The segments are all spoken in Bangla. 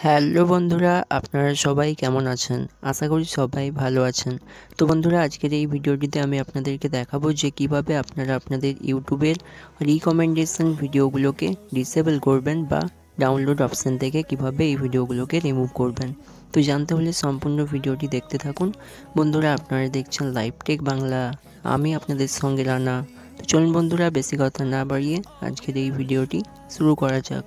হ্যালো বন্ধুরা, আপনারা সবাই কেমন আছেন? আশা করি সবাই ভালো আছেন। তো বন্ধুরা, আজকের এই ভিডিওটিতে আমি আপনাদেরকে দেখাবো যে কিভাবে আপনারা আপনাদের ইউটিউবের রিকমেন্ডেশন ভিডিওগুলোকে ডিসেবল করবেন বা ডাউনলোড অপশান থেকে কিভাবে এই ভিডিওগুলোকে রিমুভ করবেন। তো জানতে হলে সম্পূর্ণ ভিডিওটি দেখতে থাকুন। বন্ধুরা, আপনারা দেখছেন লাইভ টেক বাংলা, আমি আপনাদের সঙ্গে রানা। তো চলুন বন্ধুরা, বেশি কথা না বাড়িয়ে আজকের এই ভিডিওটি শুরু করা যাক।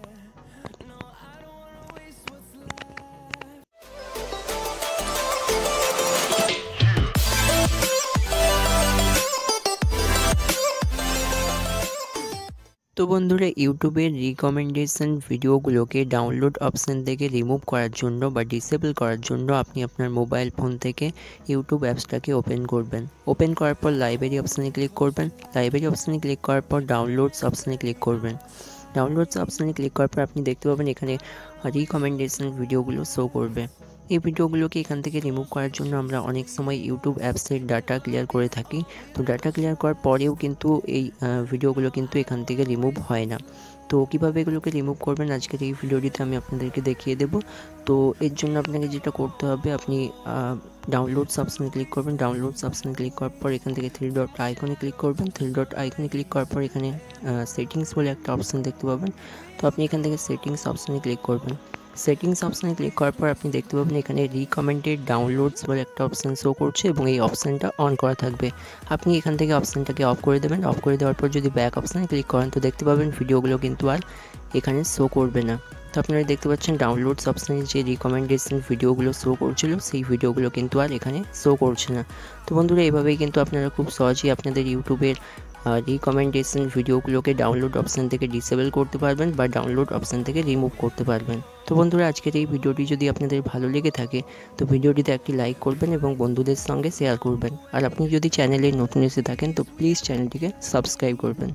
তো বন্ধুরা, ইউটিউবের রিকমেন্ডেশন ভিডিওগুলোকে ডাউনলোড অপশান থেকে রিমুভ করার জন্য বা ডিসেবল করার জন্য আপনি আপনার মোবাইল ফোন থেকে ইউটিউব অ্যাপসটাকে ওপেন করবেন। ওপেন করার পর লাইব্রেরি অপশানে ক্লিক করবেন। লাইব্রেরি অপশানে ক্লিক করার পর ডাউনলোডস অপশানে ক্লিক করবেন। ডাউনলোডস অপশানে ক্লিক করার পর আপনি দেখতে পাবেন এখানে রিকমেন্ডেশন ভিডিওগুলো শো করবে। এই ভিডিওগুলোকে এখান থেকে রিমুভ করার জন্য আমরা অনেক সময় ইউটিউব অ্যাপসের ডাটা ক্লিয়ার করে থাকি। তো ডাটা ক্লিয়ার করার পরেও কিন্তু এই ভিডিওগুলো কিন্তু এখান থেকে রিমুভ হয় না। তো কীভাবে এগুলোকে রিমুভ করবেন আজকের এই ভিডিওটিতে আমি আপনাদেরকে দেখিয়ে দেব। তো এর জন্য আপনাকে যেটা করতে হবে, আপনি ডাউনলোডস অপশানে ক্লিক করবেন। ডাউনলোডস অপশানে ক্লিক করার পর এখান থেকে থ্রি ডট আইকনে ক্লিক করবেন। থ্রি ডট আইকনে ক্লিক করার পর এখানে সেটিংস বলে একটা অপশান দেখতে পাবেন। তো আপনি এখান থেকে সেটিংস অপশানে ক্লিক করবেন। সেটিংস অপশানে ক্লিক করার পর আপনি দেখতে পাবেন এখানে রিকমেন্ডেড ডাউনলোডস বলে একটা অপশান শো করছে এবং এই অপশানটা অন করা থাকবে। আপনি এখান থেকে অপশানটাকে অফ করে দেবেন। অফ করে দেওয়ার পর যদি ব্যাক অপশানে ক্লিক করেন তো দেখতে পাবেন ভিডিওগুলো কিন্তু আর এখানে শো করবে না। তো আপনারা দেখতে পাচ্ছেন ডাউনলোডস অপশানে যে রিকমেন্ডেশন ভিডিওগুলো শো করছিল সেই ভিডিওগুলো কিন্তু আর এখানে শো করছে না। তো বন্ধুরা, এভাবেই কিন্তু আপনারা খুব সহজেই আপনাদের ইউটিউবের রিকমেন্ডেশন ভিডিওগুলোকে ডাউনলোড অপশান থেকে ডিসেবল করতে পারবেন বা ডাউনলোড অপশান থেকে রিমুভ করতে পারবেন। তো বন্ধুরা, আজকের এই ভিডিওটি যদি আপনাদের ভালো লেগে থাকে তো ভিডিওটিতে একটি লাইক করবেন এবং বন্ধুদের সঙ্গে শেয়ার করবেন। আর আপনি যদি চ্যানেলে নতুন এসে থাকেন তো প্লিজ চ্যানেলটিকে সাবস্ক্রাইব করবেন।